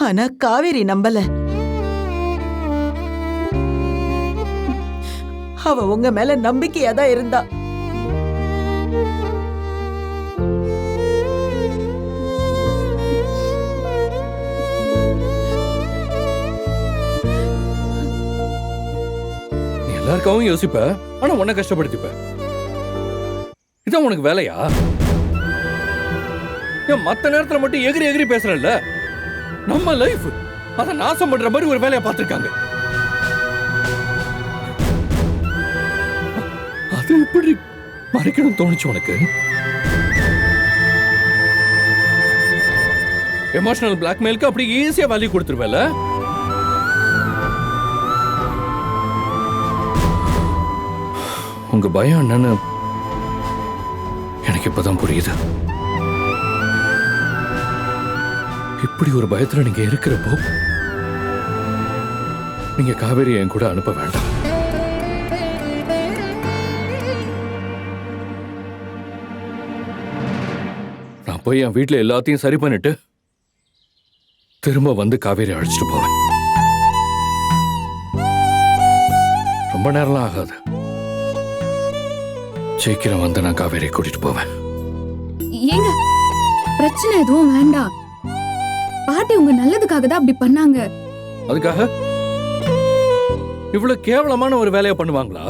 ஆனா காவேரி நம்பல. அவ உங்க மேல நம்பிக்கையா தான் இருந்தா. நீ எல்லாருக்காகவும் யோசிப்ப, ஆனா உன்னை கஷ்டப்படுத்திப்ப. இதான் உனக்கு வேலையா? ஏன் மத்த நேரத்துல மட்டும் எகிரி எகிரி பேசுறல்ல? நம்ம லைஃப் அத நாசம் பண்ற மாதிரி ஒரு வேலையை பார்த்திருக்காங்க. அது எப்படி மறைக்கணும் தோணுச்சு உனக்கு? எமோஷனல் பிளாக்மெயிலுக்கு அப்படி ஈஸியா வேல்யூ கொடுத்துருவேல? உங்க பயம் என்னன்னு எனக்கு இப்பதான் புரியுது. இப்படி ஒரு பயத்துல நீங்க இருக்கிறப்போ நீங்க காவேரி என் கூட அனுப்ப வேண்டாம். நான் போய் என் வீட்டுல எல்லாத்தையும் சரி பண்ணிட்டு திரும்ப வந்து காவேரி அழைச்சிட்டு போவேன். ரொம்ப நேரம்லாம் ஆகாது. சீக்கிரம் வந்து நான் காவேரி கூட்டிட்டு போவேன். ஏங்க, பிரச்சனை எதுவும் வேண்டாம். பாட்டி உங்க நல்லதுக்காக தான் அப்படி பண்ணாங்க. அதுக்காக இவ்வளவு கேவலமான ஒரு வேலையை பண்ணுவாங்களா?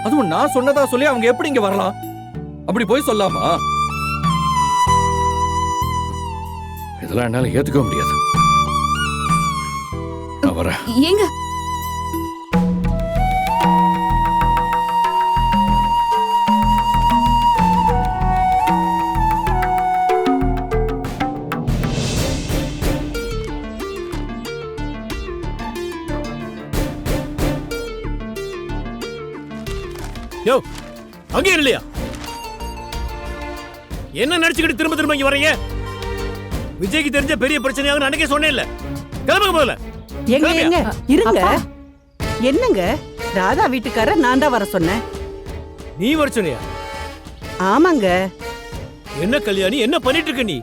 அதுவும் நான் சொன்னதா சொல்லி அவங்க எப்படி இங்க வரலாம்? அப்படி போய் சொல்லாமா? இதெல்லாம் என்னால ஏத்துக்க முடியாது. நான் வரேன். ஏங்க, யோ, அங்கே இல்லையா? என்ன நடிச்சுக்கிட்டு திரும்ப திரும்ப இங்க வரீங்க? விஜய்க்கு தெரிஞ்ச பெரிய பிரச்சனையாக அன்னைக்கே சொன்னேன் இல்ல? கிளம்புங்க போல. எங்க இருங்க. என்னங்க, ராதா வீட்டுக்கார நான் தான் வர சொன்னேன். நீ வர சொன்னியா? ஆமாங்க. என்ன கல்யாணி, என்ன பண்ணிட்டு இருக்க நீ?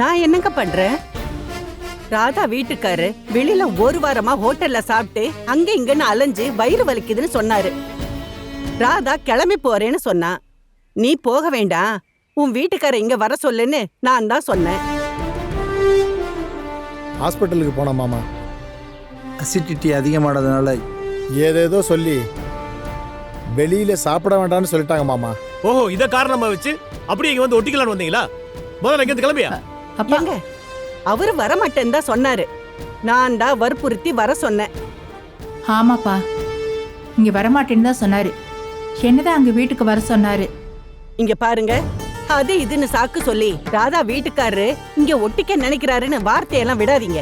நான் என்னங்க பண்றேன்? ராதா வீட்டுக்காரு வெளியில ஒரு வாரமா ஹோட்டல்ல சாப்பிட்டு அங்க இங்கன்னு அலைஞ்சு வயிறு வலிக்குதுன்னு சொன்னாரு. ராதா கிளம்பி போறேன்னு சொன்னா. நீ போக வேண்டாம், உன் வீட்டுக்கார இங்க வர சொல்லுன்னு நான் தான் சொன்னேன். ஹாஸ்பிட்டலுக்கு போன மாமா, அசிடிட்டி அதிகமானதுனால ஏதேதோ சொல்லி வெளியில சாப்பிட வேண்டாம்னு சொல்லிட்டாங்க மாமா. ஓஹோ, இத காரணமா வச்சு அப்படியே இங்க வந்து ஒட்டிக்கலான்னு வந்தீங்களா? முதல்ல இங்க கிளம்பியா? ஏங்க, அவரு வர மாட்டேன்னு தான் சொன்னாரு. நான் தான் வற்புறுத்தி வர சொன்னேன். ஆமாப்பா, இங்க வரமாட்டேன்னு தான் சொன்னாரு. என்னதான் அங்க வீட்டுக்கு வர சொன்னாரு. இங்க பாருங்க, அது இதுன்னு சாக்கு சொல்லி ராதா வீட்டுக்காரரு இங்க ஒட்டிக்க நினைக்கிறாருன்னு வார்த்தையெல்லாம் விடாதீங்க.